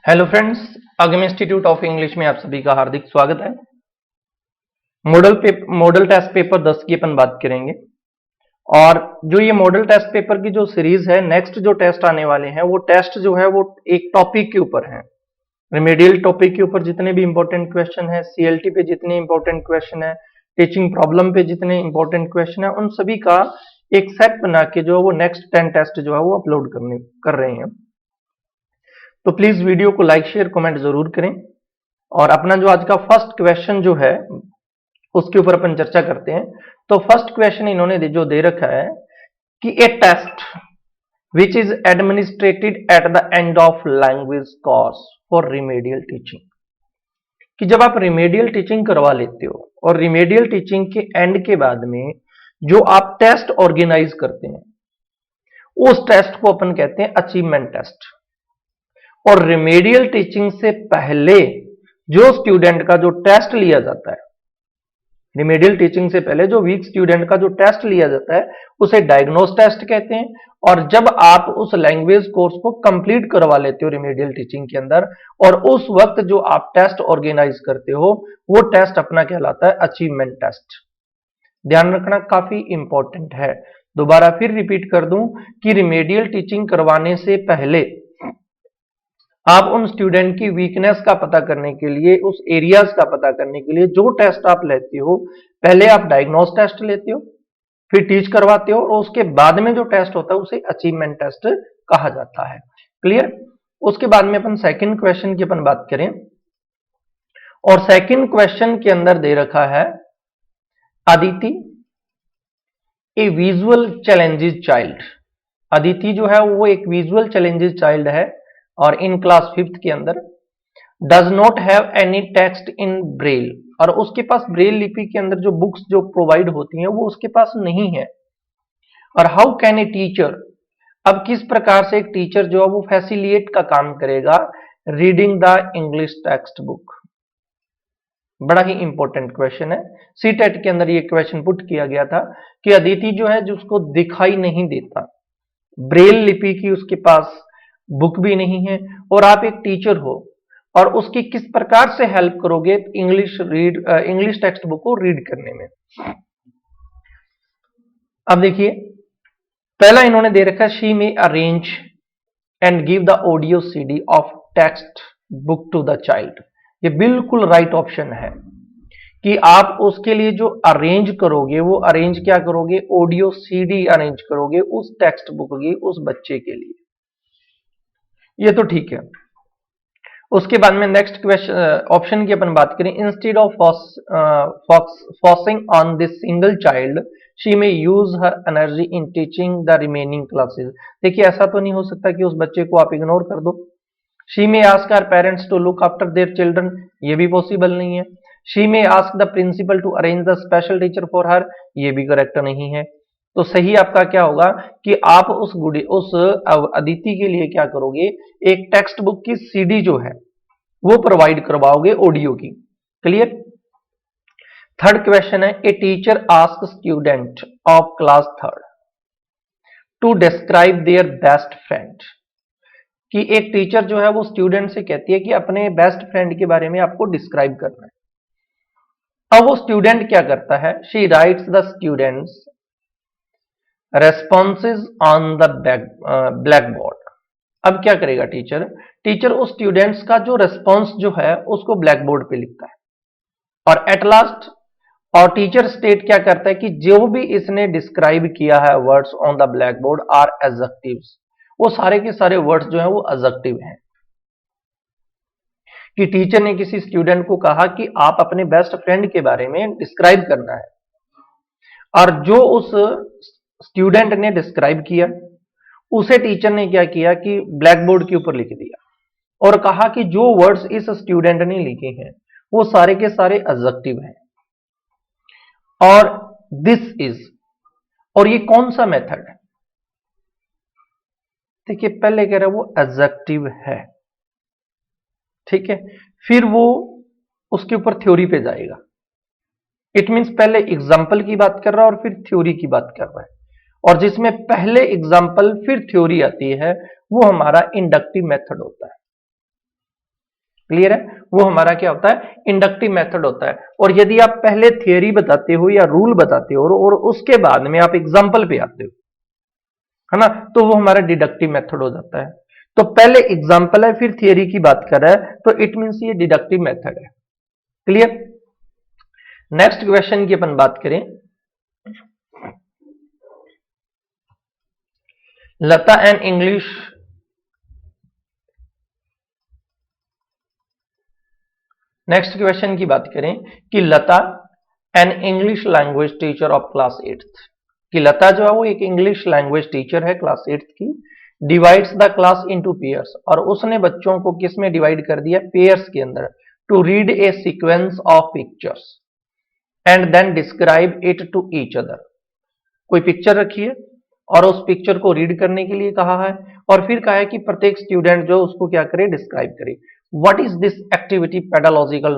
Hello friends, Agam institute of English में आप सभी का हार्दिक स्वागत है। मॉडल टेस्ट पेपर 10 की अपन बात करेंगे। और जो ये मॉडल टेस्ट पेपर की जो सीरीज है, नेक्स्ट जो टेस्ट आने वाले हैं वो टेस्ट जो है वो एक टॉपिक के ऊपर है। रिमेडियल टॉपिक के ऊपर जितने भी इंपॉर्टेंट क्वेश्चन है, सीएलटी पे जितने इंपॉर्टेंट क्वेश्चन है, टीचिंग प्रॉब्लम पे जितने इंपॉर्टेंट क्वेश्चन है, उन सभी का एक सेट बना के जो है वो नेक्स्ट 10 टेस्ट जो है वो अपलोड कर रहे हैं। तो प्लीज वीडियो को लाइक शेयर कमेंट जरूर करें। और अपना जो आज का फर्स्ट क्वेश्चन जो है उसके ऊपर अपन चर्चा करते हैं। तो फर्स्ट क्वेश्चन इन्होंने जो दे रखा है कि a test which is administered at the end of language course for remedial teaching, कि जब आप रिमेडियल टीचिंग करवा लेते हो और रिमेडियल टीचिंग के एंड के बाद में जो आप टेस्ट ऑर्गेनाइज करते हैं उस टेस्ट को अपन कहते हैं अचीवमेंट टेस्ट। और रिमेडियल टीचिंग से पहले जो स्टूडेंट का जो टेस्ट लिया जाता है, रिमेडियल टीचिंग से पहले जो वीक स्टूडेंट का जो टेस्ट लिया जाता है उसे डायग्नोस टेस्ट कहते हैं। और जब आप उस लैंग्वेज कोर्स को कंप्लीट करवा लेते हो रिमेडियल टीचिंग के अंदर और उस वक्त जो आप टेस्ट ऑर्गेनाइज करते हो वो टेस्ट अपना कहलाता है अचीवमेंट टेस्ट। ध्यान रखना, काफी इंपॉर्टेंट है। दोबारा फिर रिपीट कर दूं कि रिमेडियल टीचिंग करवाने से पहले आप उन स्टूडेंट की वीकनेस का पता करने के लिए, उस एरियाज का पता करने के लिए जो टेस्ट आप लेते हो, पहले आप डायग्नोस टेस्ट लेते हो, फिर टीच करवाते हो और उसके बाद में जो टेस्ट होता है उसे अचीवमेंट टेस्ट कहा जाता है। क्लियर? उसके बाद में अपन सेकंड क्वेश्चन की अपन बात करें। और सेकंड क्वेश्चन के अंदर दे रखा है अदिति ए विजुअल चैलेंजेस चाइल्ड। अदिति जो है वो एक विजुअल चैलेंजेस चाइल्ड है और इन क्लास 5th के अंदर does not have any text in Braille, और उसके पास ब्रेल लिपि के अंदर जो बुक्स जो प्रोवाइड होती हैं वो उसके पास नहीं है। और हाउ कैन ए टीचर, अब किस प्रकार से एक टीचर जो है वो फैसिलिटेट का काम करेगा reading the English text book. बड़ा ही इंपॉर्टेंट क्वेश्चन है। सीटेट के अंदर ये क्वेश्चन पुट किया गया था कि अदिति जो है जिसको दिखाई नहीं देता, ब्रेल लिपि की उसके पास बुक भी नहीं है, और आप एक टीचर हो और उसकी किस प्रकार से हेल्प करोगे इंग्लिश टेक्स्ट बुक को रीड करने में। अब देखिए, पहला इन्होंने दे रखा है she may arrange and give the audio CD of text book to the child. ये बिल्कुल राइट ऑप्शन है कि आप उसके लिए जो अरेंज करोगे वो अरेंज क्या करोगे, ऑडियो सीडी अरेंज करोगे उस टेक्स्ट बुक की उस बच्चे के लिए। ये तो ठीक है। उसके बाद में नेक्स्ट क्वेश्चन ऑप्शन की अपन बात करें, instead of focusing on this single child she may use her energy in teaching the remaining classes. देखिए, ऐसा तो नहीं हो सकता कि उस बच्चे को आप इग्नोर कर दो। She may ask her parents to look after their children, ये भी पॉसिबल नहीं है। She may ask the principal to arrange the special teacher for her, ये भी करेक्ट नहीं है। तो सही आपका क्या होगा कि आप उस अदिति के लिए क्या करोगे, एक टेक्स्ट बुक की सीडी जो है वो प्रोवाइड करवाओगे ऑडियो की। क्लियर? थर्ड क्वेश्चन है, a teacher ask student of class 3rd to describe their best friend, कि एक टीचर जो है वो स्टूडेंट से कहती है कि अपने बेस्ट फ्रेंड के बारे में आपको डिस्क्राइब करना है। अब वो स्टूडेंट क्या करता है, she writes the students responses on the black board. अब क्या करेगा टीचर, टीचर उस स्टूडेंट्स का जो रेस्पॉन्स जो है उसको ब्लैक बोर्ड पे लिखता है। और एट लास्ट और टीचर स्टेट क्या करता है कि जो भी इसने डिस्क्राइब किया है words on the black board are adjectives, वो सारे के सारे वर्ड्स जो है वो एडजेक्टिव हैं। कि टीचर ने किसी स्टूडेंट को कहा कि आप अपने बेस्ट फ्रेंड के बारे में डिस्क्राइब करना है, और जो उस स्टूडेंट ने डिस्क्राइब किया उसे टीचर ने क्या किया कि ब्लैक बोर्ड के ऊपर लिख दिया और कहा कि जो वर्ड्स इस स्टूडेंट ने लिखे हैं वो सारे के सारे एडजेक्टिव हैं। और दिस इज, और ये कौन सा मेथड है, देखिए पहले कह रहा है वो एडजेक्टिव है, ठीक है, फिर वो उसके ऊपर थ्योरी पे जाएगा। इट मींस पहले एग्जाम्पल की बात कर रहा है और फिर थ्योरी की बात कर रहा है, और जिसमें पहले एग्जाम्पल फिर थ्योरी आती है वो हमारा इंडक्टिव मेथड होता है। क्लियर है? वो हमारा क्या होता है? इंडक्टिव मेथड होता है। और यदि आप पहले थियरी बताते हो या रूल बताते हो और उसके बाद में आप एग्जाम्पल पे आते हो, है ना, तो वो हमारा डिडक्टिव मेथड हो जाता है। तो पहले एग्जाम्पल है, फिर थियरी की बात कर रहा है, तो इट मीन्स ये डिडक्टिव मेथड है। क्लियर? नेक्स्ट क्वेश्चन की अपन बात करें, Lata and English next question की बात करें कि Lata an English language teacher of class 8th, कि लता जो है वो एक इंग्लिश लैंग्वेज टीचर है क्लास 8th की, divides the class into pairs, और उसने बच्चों को किस में डिवाइड कर दिया? पेयर्स के अंदर, to read a sequence of pictures and then describe it to each other. कोई पिक्चर रखी है और उस पिक्चर को रीड करने के लिए कहा है, और फिर कहा है कि प्रत्येक स्टूडेंट जो उसको क्या करे? डिस्क्राइब करे। What is this activity pedagogical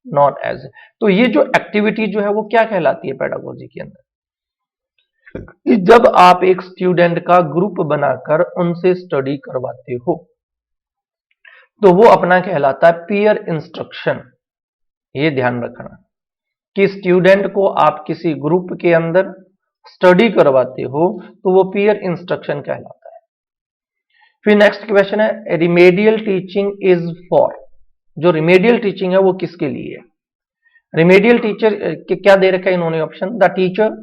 non age, तो ये जो एक्टिविटी जो है वो क्या कहलाती है पेडागोजी के अंदर? कि जब आप एक स्टूडेंट का ग्रुप बनाकर उनसे स्टडी करवाते हो तो वो अपना कहलाता है पीयर इंस्ट्रक्शन। ये ध्यान रखना कि स्टूडेंट को आप किसी ग्रुप के अंदर स्टडी करवाते हो तो वो पीयर इंस्ट्रक्शन कहलाता है। फिर नेक्स्ट क्वेश्चन है, रिमेडियल टीचिंग इज फॉर, जो रिमेडियल टीचिंग है वो किसके लिए है? रिमेडियल टीचर के क्या दे रखा है इन्होंने option? The teacher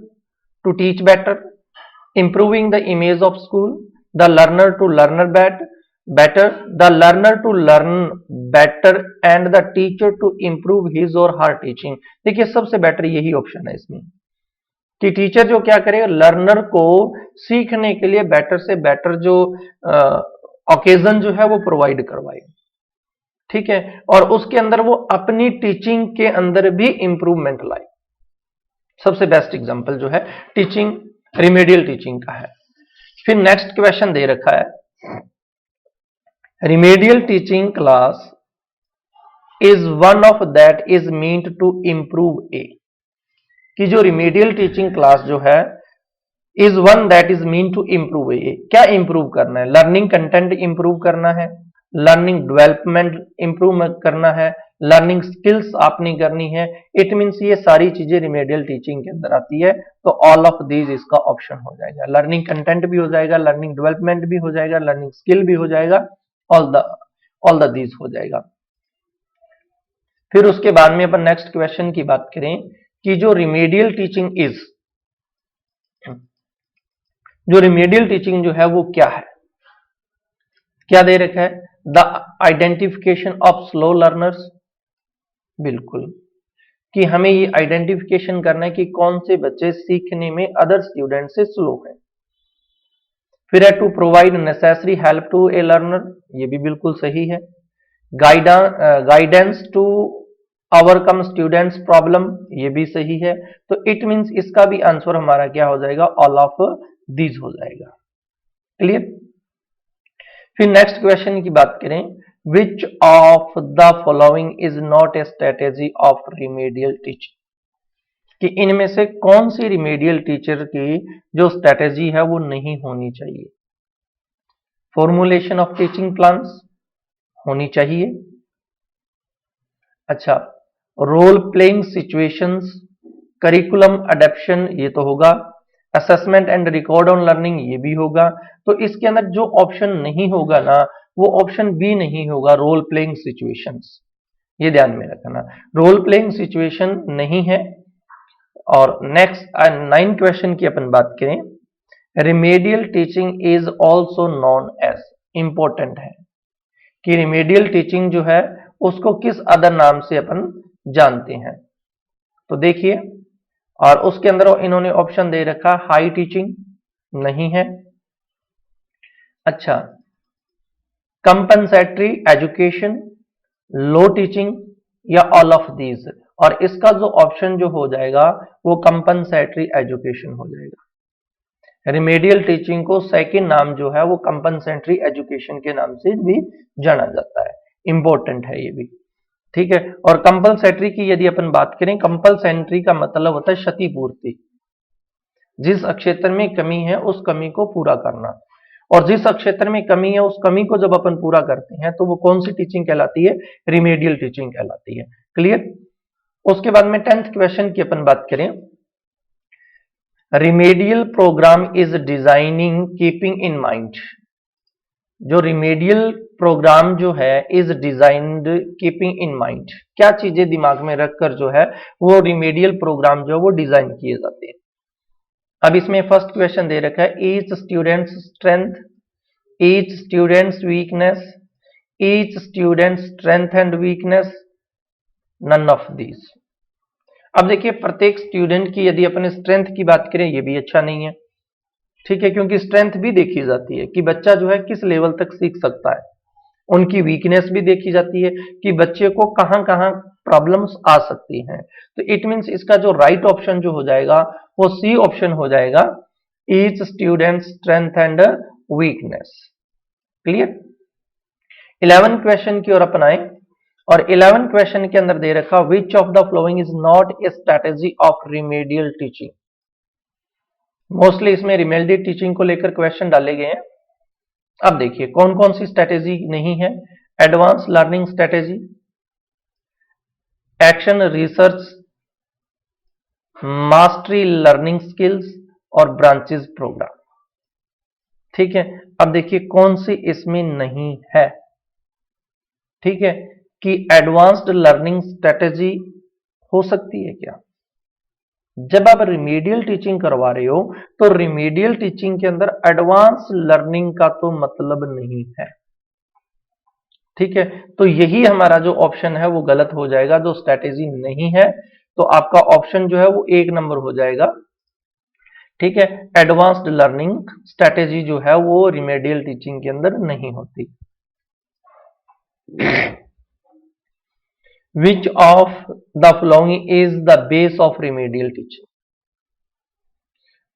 to teach better, improving the image of school, the learner to learner better, the learner to learn better and the teacher to improve his or her teaching. देखिए सबसे better यही option है इसमें, कि teacher जो क्या करेगा? Learner को सीखने के लिए बेटर से बेटर जो ओकेजन जो है वो प्रोवाइड करवाएगा। ठीक है, और उसके अंदर वो अपनी टीचिंग के अंदर भी इंप्रूवमेंट लाए। सबसे बेस्ट एग्जांपल जो है टीचिंग, रिमेडियल टीचिंग का है। फिर नेक्स्ट क्वेश्चन दे रखा है, remedial teaching class is one of that is meant to improve a, कि जो रिमेडियल टीचिंग क्लास जो है is one that is mean to improve a, क्या इंप्रूव करना है? लर्निंग कंटेंट इंप्रूव करना है, लर्निंग डेवलपमेंट इंप्रूव करना है, लर्निंग स्किल्स आपने करनी है। इट मींस ये सारी चीजें रिमेडियल टीचिंग के अंदर आती है, तो ऑल ऑफ दीज इसका ऑप्शन हो जाएगा। लर्निंग कंटेंट भी हो जाएगा, लर्निंग डेवलपमेंट भी हो जाएगा, लर्निंग स्किल भी हो जाएगा, ऑल द दीज हो जाएगा। फिर उसके बाद में अपन नेक्स्ट क्वेश्चन की बात करें कि जो रिमेडियल टीचिंग इज, जो रिमेडियल टीचिंग जो है वो क्या है? क्या दे रखा है? The identification of slow learners, बिल्कुल, कि हमें ये आइडेंटिफिकेशन करना है कि कौन से बच्चे सीखने में अदर स्टूडेंट से स्लो हैं। फिर है to provide necessary help to a learner, ये भी बिल्कुल सही है। Guidance to overcome students problem, ये भी सही है। तो इट मींस इसका भी आंसर हमारा क्या हो जाएगा? ऑल ऑफ दीज हो जाएगा। क्लियर? फिर नेक्स्ट क्वेश्चन की बात करें, which of the following is not a strategy of remedial teaching, कि इनमें से कौन सी रिमेडियल टीचर की जो स्ट्रेटेजी है वो नहीं होनी चाहिए? फॉर्मुलेशन ऑफ टीचिंग प्लान्स होनी चाहिए। अच्छा, role playing situations, curriculum adaption, ये तो होगा। Assessment and record on learning, ये भी होगा। तो इसके अंदर जो ऑप्शन नहीं होगा ना, वो ऑप्शन बी नहीं होगा, रोल प्लेइंग सिचुएशंस। ये ध्यान में रखना, रोल प्लेइंग सिचुएशन नहीं है। और नेक्स्ट 9 क्वेश्चन की अपन बात करें, remedial teaching is also known as, important है कि रिमेडियल टीचिंग जो है उसको किस अदर नाम से अपन जानते हैं। तो देखिए, और उसके अंदर इन्होंने ऑप्शन दे रखा, हाई टीचिंग नहीं है। अच्छा, कंपनसेटरी एजुकेशन, लो टीचिंग, या ऑल ऑफ दीज। और इसका जो ऑप्शन जो हो जाएगा वो कंपनसेटरी एजुकेशन हो जाएगा। रिमेडियल टीचिंग को सेकंड नाम जो है वो कंपनसेटरी एजुकेशन के नाम से भी जाना जाता है। इंपॉर्टेंट है ये भी, ठीक है। और कंपलसेटरी की यदि अपन बात करें, कंपलसेटरी का मतलब होता है क्षतिपूर्ति, जिस क्षेत्र में कमी है उस कमी को पूरा करना। और जिस क्षेत्र में कमी है उस कमी को जब अपन पूरा करते हैं तो वो कौन सी टीचिंग कहलाती है? रिमेडियल टीचिंग कहलाती है। क्लियर? उसके बाद में 10th क्वेश्चन की अपन बात करें, remedial programme is designing keeping in mind. जो रिमेडियल प्रोग्राम जो है is designed keeping in mind, क्या चीजें दिमाग में रखकर जो है वो रिमेडियल प्रोग्राम जो है वो डिजाइन किए जाते हैं। अब इसमें फर्स्ट क्वेश्चन दे रखा है, each students strength, each students weakness, each students strength and weakness, none of these. अब देखिए प्रत्येक स्टूडेंट की यदि अपन स्ट्रेंथ की बात करें ये भी अच्छा नहीं है, ठीक है, क्योंकि स्ट्रेंथ भी देखी जाती है कि बच्चा जो है किस लेवल तक सीख सकता है, उनकी वीकनेस भी देखी जाती है कि बच्चे को कहां कहां प्रॉब्लम्स आ सकती हैं। तो इट मींस इसका जो राइट ऑप्शन जो हो जाएगा वो सी ऑप्शन हो जाएगा, each student strength and weakness. Clear? 11 question की ओर अपन आए और 11 क्वेश्चन के अंदर दे रखा, which of the following is not a strategy of remedial teaching. Mostly इसमें रिमेडियल टीचिंग को लेकर क्वेश्चन डाले गए हैं। अब देखिए कौन कौन सी स्ट्रेटेजी नहीं है, advance learning strategy, action research, mastery learning skills और ब्रांचेस प्रोग्राम। ठीक है, अब देखिए कौन सी इसमें नहीं है। ठीक है, कि एडवांस्ड लर्निंग स्ट्रेटेजी हो सकती है क्या? जब आप रिमेडियल टीचिंग करवा रहे हो तो रिमेडियल टीचिंग के अंदर एडवांस लर्निंग का तो मतलब नहीं है। ठीक है, तो यही हमारा जो ऑप्शन है वो गलत हो जाएगा, जो स्ट्रेटेजी नहीं है। तो आपका ऑप्शन जो है वो 1 नंबर हो जाएगा। ठीक है, एडवांस्ड लर्निंग स्ट्रेटेजी जो है वो रिमेडियल टीचिंग के अंदर नहीं होती। Which of the following is the base of remedial teaching?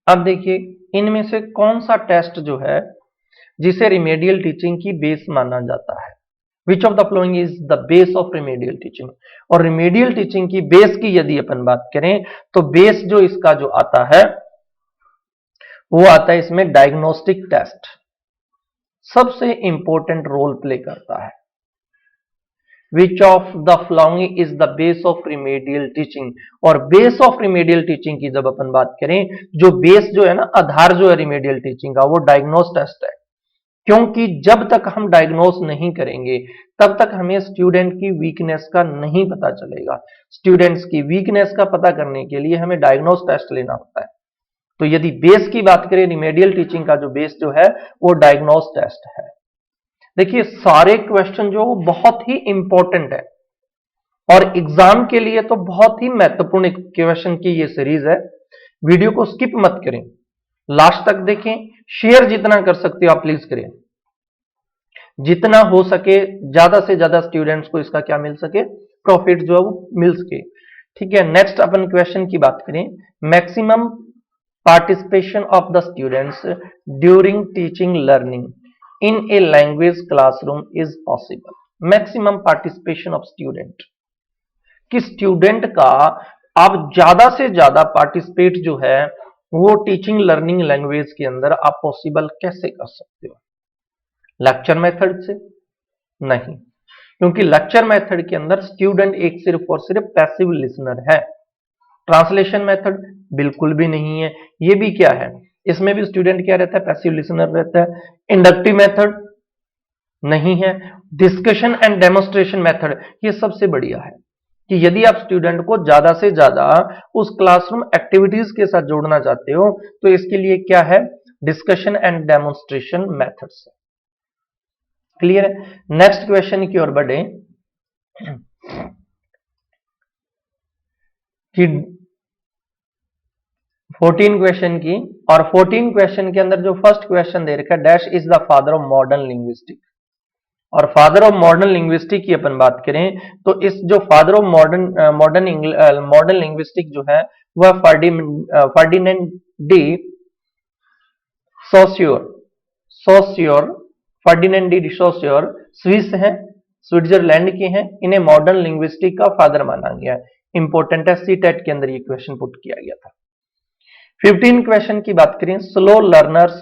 अब देखिए इनमें से कौन सा टेस्ट जो है जिसे रिमेडियल टीचिंग की बेस माना जाता है। Which of the following is the base of remedial teaching? और रिमेडियल टीचिंग की बेस की यदि अपन बात करें तो बेस जो इसका जो आता है वो आता है इसमें डायग्नोस्टिक टेस्ट, सबसे इंपॉर्टेंट रोल प्ले करता है। Which of the following is the base of remedial teaching? और बेस ऑफ रिमेडियल टीचिंग की जब अपन बात करें, जो बेस जो है ना, आधार जो है रिमेडियल टीचिंग का वो डायग्नोस टेस्ट है। क्योंकि जब तक हम डायग्नोस नहीं करेंगे तब तक हमें स्टूडेंट की वीकनेस का नहीं पता चलेगा। स्टूडेंट्स की वीकनेस का पता करने के लिए हमें डायग्नोस टेस्ट लेना होता है। तो यदि बेस की बात करें, रिमेडियल टीचिंग का जो बेस जो है वो डायग्नोस टेस्ट है। देखिए सारे क्वेश्चन जो बहुत ही इंपॉर्टेंट है और एग्जाम के लिए तो बहुत ही महत्वपूर्ण क्वेश्चन की ये सीरीज है। वीडियो को स्किप मत करें, लास्ट तक देखें, शेयर जितना कर सकते हो आप प्लीज करें, जितना हो सके ज्यादा से ज्यादा स्टूडेंट्स को इसका क्या मिल सके, प्रॉफिट जो है वो मिल सके। ठीक है, नेक्स्ट अपन क्वेश्चन की बात करें, maximum participation of the students during teaching learning in a language classroom is possible. Maximum participation of student, कि स्टूडेंट का आप ज्यादा से ज्यादा पार्टिसिपेट जो है वो टीचिंग लर्निंग लैंग्वेज के अंदर आप पॉसिबल कैसे कर सकते हो? लेक्चर मेथड से नहीं, क्योंकि लेक्चर मेथड के अंदर स्टूडेंट एक सिर्फ और सिर्फ पैसिव लिसनर है। ट्रांसलेशन मेथड बिल्कुल भी नहीं है, ये भी क्या है, इसमें भी स्टूडेंट क्या रहता है, पैसिव लिसनर रहता है। इंडक्टिव मेथड नहीं है। डिस्कशन एंड डेमोन्स्ट्रेशन मेथड ये सबसे बढ़िया है कि यदि आप स्टूडेंट को ज्यादा से ज्यादा उस क्लासरूम एक्टिविटीज के साथ जोड़ना चाहते हो तो इसके लिए क्या है, discussion and demonstration methods. Clear है? नेक्स्ट क्वेश्चन की ओर बढ़े कि 14 क्वेश्चन की, और 14 क्वेश्चन के अंदर जो फर्स्ट क्वेश्चन दे रखा है, dash is the father of modern linguistic. और फादर ऑफ मॉडर्न लिंग्विस्टिक की अपन बात करें तो इस जो फादर ऑफ मॉडर्न लिंग्विस्टिक जो है वह Ferdinand de Saussure Ferdinand de Saussure Swiss हैं, स्विट्जरलैंड के हैं। इन्हें मॉडर्न लिंग्विस्टिक का फादर माना गया। इंपॉर्टेंट है, सीटेट के अंदर ये क्वेश्चन पुट किया गया था। 15 क्वेश्चन की बात करें, slow learners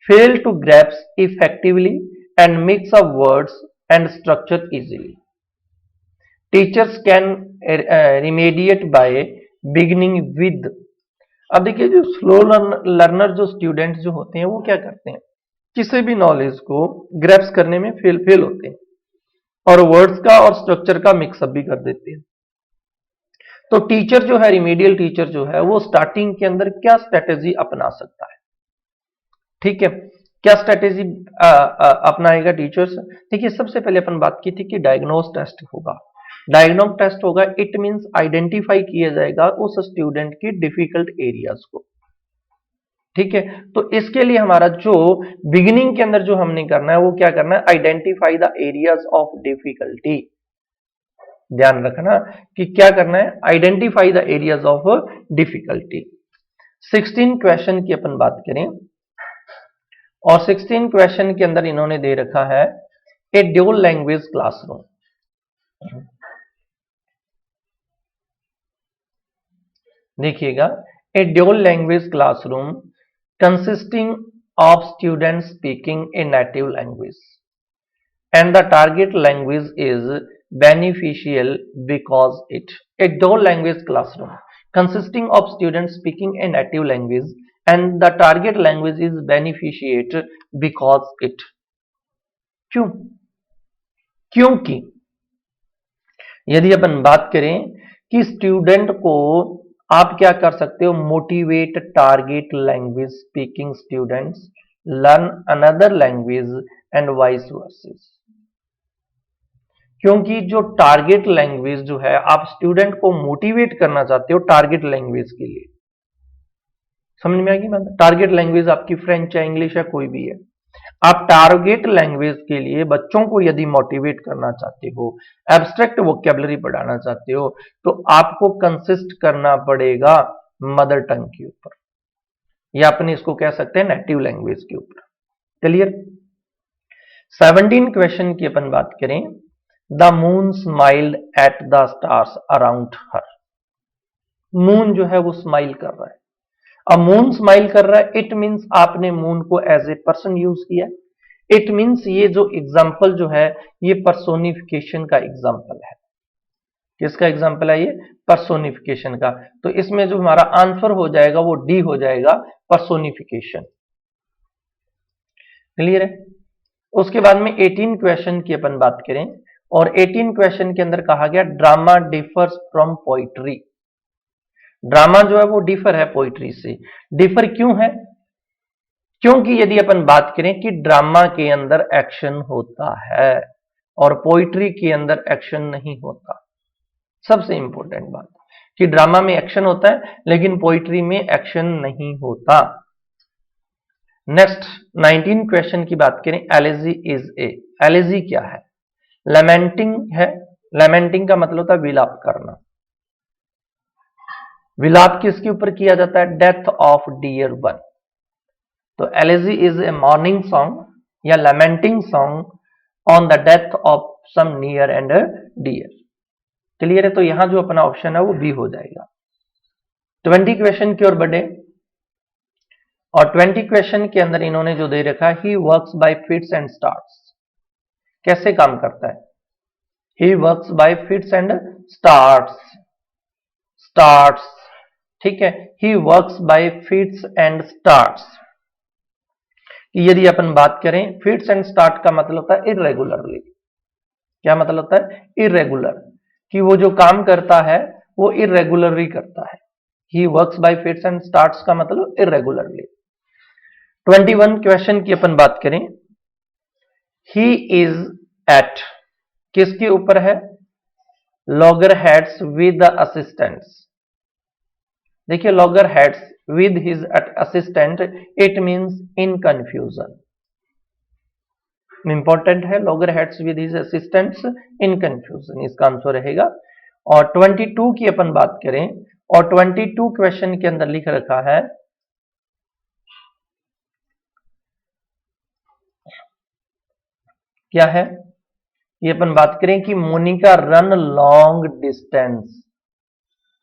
fail to grasp effectively and mix up words and structure easily. Teachers can remediate by beginning with. अब देखिए जो स्लो लर्नर जो स्टूडेंट्स जो होते हैं वो क्या करते हैं, किसी भी नॉलेज को ग्रैप्स करने में फेल होते हैं और वर्ड्स का और स्ट्रक्चर का मिक्सअप भी कर देते हैं। तो टीचर जो है, रिमेडियल टीचर जो है, वो स्टार्टिंग के अंदर क्या स्ट्रेटेजी अपना सकता है, ठीक है, क्या स्ट्रेटेजी अपनाएगा टीचर्स। देखिए सबसे पहले अपन बात की थी कि डायग्नोस टेस्ट होगा। डायग्नोस टेस्ट होगा, इट मींस आइडेंटिफाई किया जाएगा उस स्टूडेंट की डिफिकल्ट एरियाज को, ठीक है। तो इसके लिए हमारा जो बिगिनिंग के अंदर जो हमने करना है वो क्या करना है, identify the areas of difficulty. ध्यान रखना कि क्या करना है, identify the areas of difficulty. 16 question की अपन बात करें और 16 क्वेश्चन के अंदर इन्होंने दे रखा है ए ड्यूल लैंग्वेज क्लासरूम। देखिएगा, a dual language classroom consisting of student speaking a native language and the target language is beneficial because a dual language classroom consisting of students speaking a native language and the target language is beneficiate because it। क्योंकि यदि अपन बात करें कि student को आप क्या कर सकते हो, motivate target language speaking students learn another language and vice versa. क्योंकि जो टारगेट लैंग्वेज जो है, आप स्टूडेंट को मोटिवेट करना चाहते हो टारगेट लैंग्वेज के लिए। समझ में आएगी बात? टारगेट लैंग्वेज आपकी फ्रेंच है, इंग्लिश है, कोई भी है। आप टारगेट लैंग्वेज के लिए बच्चों को यदि मोटिवेट करना चाहते हो, एब्स्ट्रैक्ट वोकैबुलरी पढ़ाना चाहते हो, तो आपको कंसिस्ट करना पड़ेगा मदर टंग के ऊपर, या अपने इसको कह सकते हैं नेटिव लैंग्वेज के ऊपर। क्लियर? 17 क्वेश्चन की अपन बात करें, the moon smiled at the stars around her. Moon जो है वो स्माइल कर रहा है। अब मून स्माइल कर रहा है, इट मींस आपने मून को एज ए पर्सन यूज किया। इट मींस ये जो एग्जाम्पल जो है ये पर्सोनिफिकेशन का एग्जाम्पल है। किसका एग्जाम्पल है ये? पर्सोनिफिकेशन का। तो इसमें जो हमारा आंसर हो जाएगा वो डी हो जाएगा, पर्सोनिफिकेशन। क्लियर है? उसके बाद में 18 क्वेश्चन की अपन बात करें और 18 क्वेश्चन के अंदर कहा गया drama differs from poetry. Drama जो है वो डिफर है पोइट्री से। डिफर क्यों है? क्योंकि यदि अपन बात करें कि ड्रामा के अंदर एक्शन होता है और पोइट्री के अंदर एक्शन नहीं होता। सबसे इंपॉर्टेंट बात कि ड्रामा में एक्शन होता है लेकिन पोइट्री में एक्शन नहीं होता। नेक्स्ट 19 क्वेश्चन की बात करें, एलेजी इज ए। एलेजी क्या है? लैमेंटिंग है। लैमेंटिंग का मतलब होता है विलाप करना। विलाप किसके ऊपर किया जाता है? Death of dear one. तो elegy is a mourning song या lamenting song on the death of some near and dear. Clear है? तो यहां जो अपना ऑप्शन है वो बी हो जाएगा। 20 क्वेश्चन की ओर बढ़े और 20 क्वेश्चन के अंदर इन्होंने जो दे रखा है, he works by fits and starts. कैसे काम करता है? He works by fits and starts. Starts, ठीक है, he works by fits and starts. यदि अपन बात करें, फिट्स एंड स्टार्ट का मतलब होता है इरेगुलरली। क्या मतलब होता है? इरेगुलर, कि वो जो काम करता है वो इरेगुलरली करता है। He works by fits and starts का मतलब इरेगुलरली। 21 क्वेश्चन की अपन बात करें, ही इज एट किसके ऊपर है? Loggerheads with the assistants. देखिए loggerheads with his assistant, it means in confusion. Important है, loggerheads with his assistants in confusion, इसका आंसर रहेगा। और 22 की अपन बात करें और 22 क्वेश्चन के अंदर लिख रखा है, क्या है? ये अपन बात करें कि मोनिका रन लॉन्ग डिस्टेंस,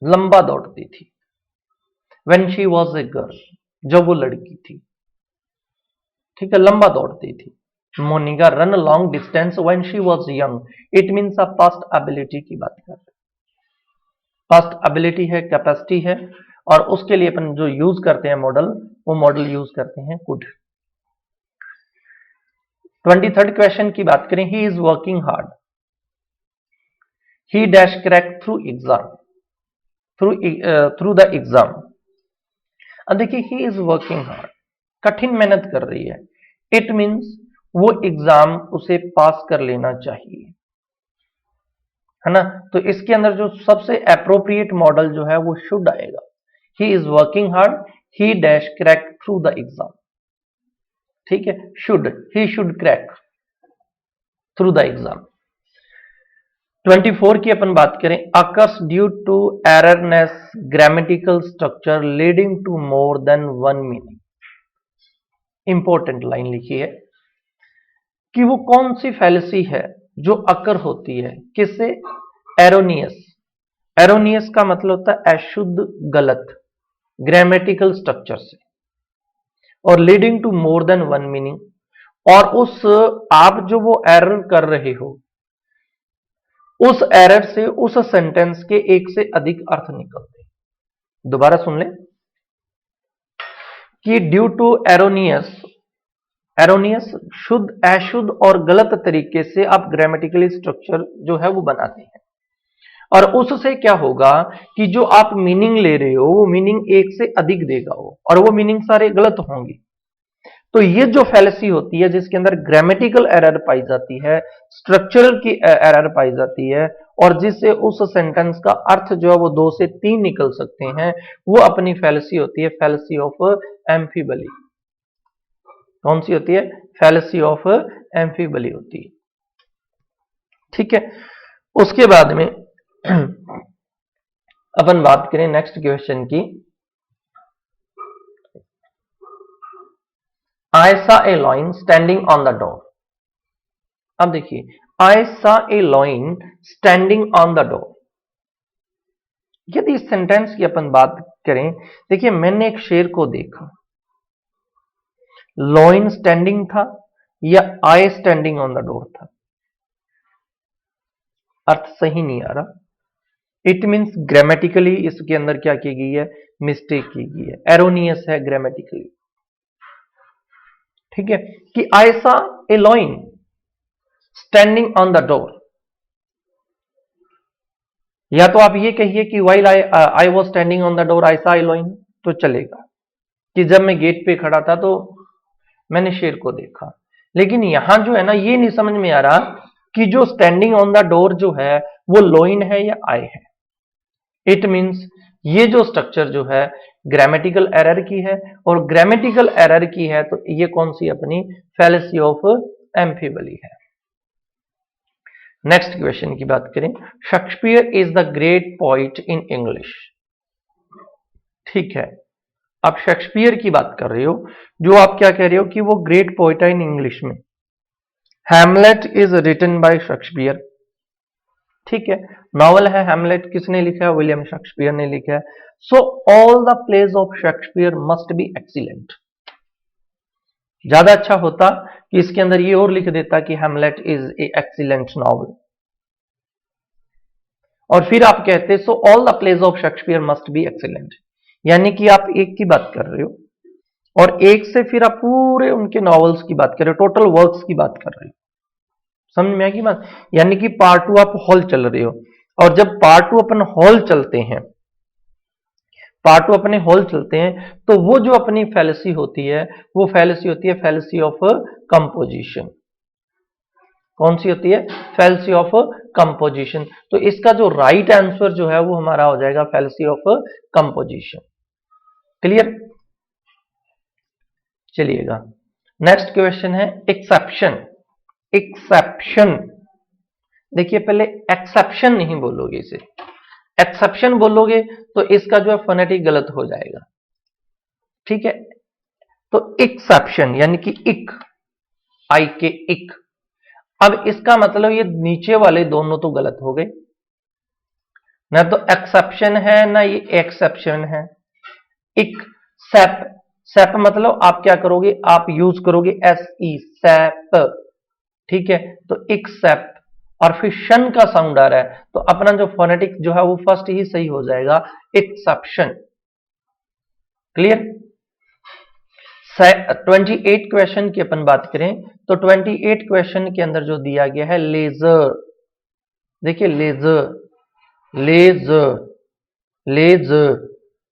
लंबा दौड़ती थी। When she was a girl, जब वो लड़की थी। ठीक है, लंबा दौड़ती थी। Monica run long distance when she was young, it means आप पास्ट एबिलिटी की बात कर रहे हैं। पास्ट एबिलिटी है, कैपेसिटी है, और उसके लिए अपन जो यूज करते हैं मॉडल, वो मॉडल यूज करते हैं कुड। 23rd क्वेश्चन की बात करें, ही is working hard, he dash crack through exam, through the exam. अब देखिए, ही इज वर्किंग हार्ड, कठिन मेहनत कर रही है, इट मींस वो एग्जाम उसे पास कर लेना चाहिए, है ना। तो इसके अंदर जो सबसे अप्रोप्रिएट मॉडल जो है वो शुड आएगा। He is working hard, he dash crack through the exam, ठीक है, should, he should crack through the exam. 24 की अपन बात करें, occurs due to erroneous grammatical structure leading to more than one meaning. Important line लिखी है कि वो कौन सी फैलेसी है जो अकर होती है, किससे? एरोनियस। एरोनियस का मतलब होता है अशुद्ध, गलत, ग्रामेटिकल स्ट्रक्चर से, और leading to more than one meaning, और उस आप जो वो एरर कर रहे हो, उस एरर से उस सेंटेंस के एक से अधिक अर्थ निकलते हैं। दोबारा सुन ले कि ड्यू टू एरोनियस, एरोनियस शुद्ध, अशुद्ध और गलत तरीके से आप ग्रामेटिकली स्ट्रक्चर जो है वो बनाते हैं, और उससे क्या होगा कि जो आप मीनिंग ले रहे हो वो मीनिंग एक से अधिक देगा वो, और वो मीनिंग सारे गलत होंगे। तो ये जो फैलेसी होती है जिसके अंदर ग्रामेटिकल एरर पाई जाती है, स्ट्रक्चरल की एरर पाई जाती है, और जिससे उस सेंटेंस का अर्थ जो है वो 2 से 3 निकल सकते हैं, वो अपनी फैलेसी होती है, फैलेसी ऑफ एम्फीबली। कौन सी होती है? फैलेसी ऑफ एम्फीबली होती है, ठीक है। उसके बाद में अपन बात करें नेक्स्ट क्वेश्चन की, I saw a lion standing on the door। अब देखिए, I saw a lion standing on the door, यदि इस सेंटेंस की अपन बात करें, देखिए मैंने एक शेर को देखा, लॉइन स्टैंडिंग था या आई स्टैंडिंग ऑन द डोर था? अर्थ सही नहीं आ रहा। इट मींस ग्रामेटिकली इसके अंदर क्या की गई है? मिस्टेक की गई है, एरोनियस है ग्रामेटिकली, ठीक है, कि I saw a lion standing on the door, या तो आप ये कहिए कि while I was standing on the door I saw a lion, तो चलेगा कि जब मैं गेट पे खड़ा था तो मैंने शेर को देखा। लेकिन यहां जो है ना, ये नहीं समझ में आ रहा कि जो स्टैंडिंग ऑन द डोर जो है वो लॉइन है या आई है। इट मींस ये जो स्ट्रक्चर जो है ग्रामेटिकल एरर की है, और ग्रामेटिकल एरर की है तो ये कौन सी अपनी फैलेसी ऑफ एम्फीबली है। नेक्स्ट क्वेश्चन की बात करें, Shakespeare is the great poet in English, ठीक है। आप शेक्सपियर की बात कर रहे हो, जो आप क्या कह रहे हो कि वो ग्रेट पोइट है इन इंग्लिश में। Hamlet is written by Shakespeare, ठीक है, नॉवल है हैमलेट, किसने लिखा है? विलियम शेक्सपियर ने लिखा है। So all the plays of Shakespeare must be excellent. ज्यादा अच्छा होता कि इसके अंदर ये और लिख देता कि Hamlet is a excellent novel, और फिर आप कहते so all the plays of Shakespeare must be excellent, यानी कि आप एक की बात कर रहे हो और एक से फिर आप पूरे उनके नॉवेल्स की बात कर रहे हो, टोटल वर्क्स की बात कर रहे हो। समझ में आएगी बात? यानी कि पार्ट 2 आप हॉल चल रहे हो, और जब पार्ट 2 अपन हॉल चलते हैं, पार्ट 2 अपने हॉल चलते हैं, तो वो जो अपनी फैलेसी होती है वो फैलेसी होती है फैलेसी ऑफ कंपोजिशन। कौन सी होती है? Fallacy of composition. तो इसका जो राइट आंसर जो है वो हमारा हो जाएगा फैलेसी ऑफ कंपोजिशन। क्लियर? चलिएगा, नेक्स्ट क्वेश्चन है एक्सेप्शन। एक्सेप्शन, देखिए पहले एक्सेप्शन नहीं बोलोगे, इसे एक्सेप्शन बोलोगे तो इसका जो है फोनेटिक गलत हो जाएगा, ठीक है। तो एक्सेप्शन यानी कि इक, आई के इक। अब इसका मतलब ये नीचे वाले दोनों तो गलत हो गए, ना तो एक्सेप्शन है ना ये एक्सेप्शन है। इक सेप, सेप मतलब आप क्या करोगे, आप यूज करोगे SE सेप, ठीक है। तो एक्सेप्ट, और फिर शन का साउंड आ रहा है तो अपना जो फोनेटिक जो है वो फर्स्ट ही सही हो जाएगा, एक्सेप्शन। क्लियर। 28 क्वेश्चन की अपन बात करें तो 28 क्वेश्चन के अंदर जो दिया गया है लेजर, देखिए लेजर लेजर लेजर,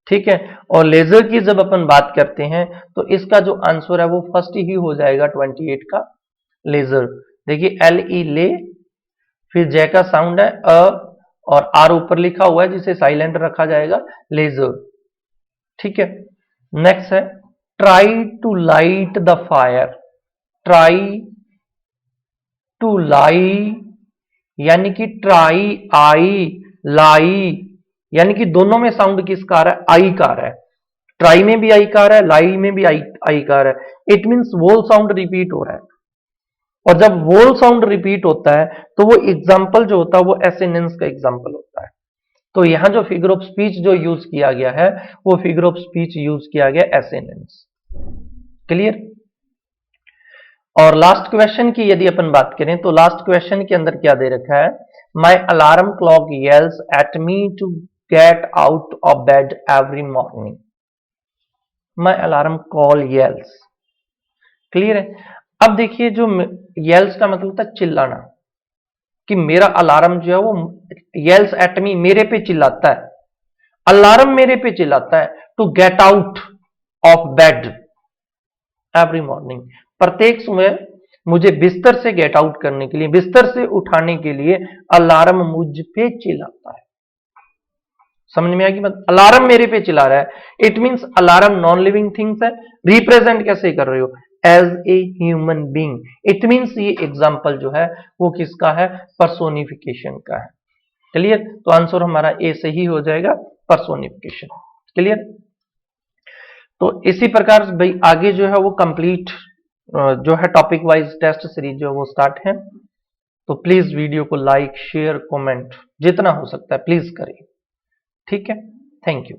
ठीक है। और लेजर की जब अपन बात करते हैं तो इसका जो आंसर है वो फर्स्ट ही हो जाएगा 28 का, लेजर। देखिए LE ले, फिर जे का साउंड है अ, और आर ऊपर लिखा हुआ है जिसे साइलेंट रखा जाएगा, लेजर, ठीक है। नेक्स्ट है try to light the fire, try to lie, यानी कि ट्राई आई लाई, यानी कि दोनों में साउंड किसका आ रहा है, आई का आ रहा है। ट्राई में भी आई का आ रहा है, लाई में भी आई का आ रहा है। It means vowel sound repeat हो रहा है, और जब वोल साउंड रिपीट होता है तो वो एग्जाम्पल जो होता है वो एसिनेंस का एग्जाम्पल होता है। तो यहां जो फिगर ऑफ स्पीच जो यूज किया गया है वो फिगर ऑफ स्पीच यूज किया गया एसिनेंस। क्लियर। और लास्ट क्वेश्चन की यदि अपन बात करें तो लास्ट क्वेश्चन के अंदर क्या दे रखा है, my alarm clock yells at me to get out of bed every morning. My alarm call yells, clear है। अब देखिए जो येल्स का मतलब था चिल्लाना, कि मेरा अलार्म जो है वो येल्स एट मी, मेरे पे चिल्लाता है, अलार्म मेरे पे चिल्लाता है, to get out of bed every morning, प्रत्येक सुबह मुझे बिस्तर से गेट आउट करने के लिए, बिस्तर से उठाने के लिए अलार्म मुझ पे चिल्लाता है। समझ में आएगी बात, अलार्म मेरे पे चिल्ला रहा है। It means alarm non living things है, रिप्रेजेंट कैसे कर रहे हो, as a human being. It means ये एग्जाम्पल जो है वो किसका है, पर्सोनिफिकेशन का है। क्लियर। तो आंसर हमारा ए सही हो जाएगा, पर्सोनिफिकेशन। क्लियर। तो इसी प्रकार भाई आगे जो है वो कंप्लीट जो है टॉपिक वाइज टेस्ट सीरीज जो है वो स्टार्ट है। तो प्लीज वीडियो को लाइक शेयर कमेंट जितना हो सकता है प्लीज करें, ठीक है। Thank you.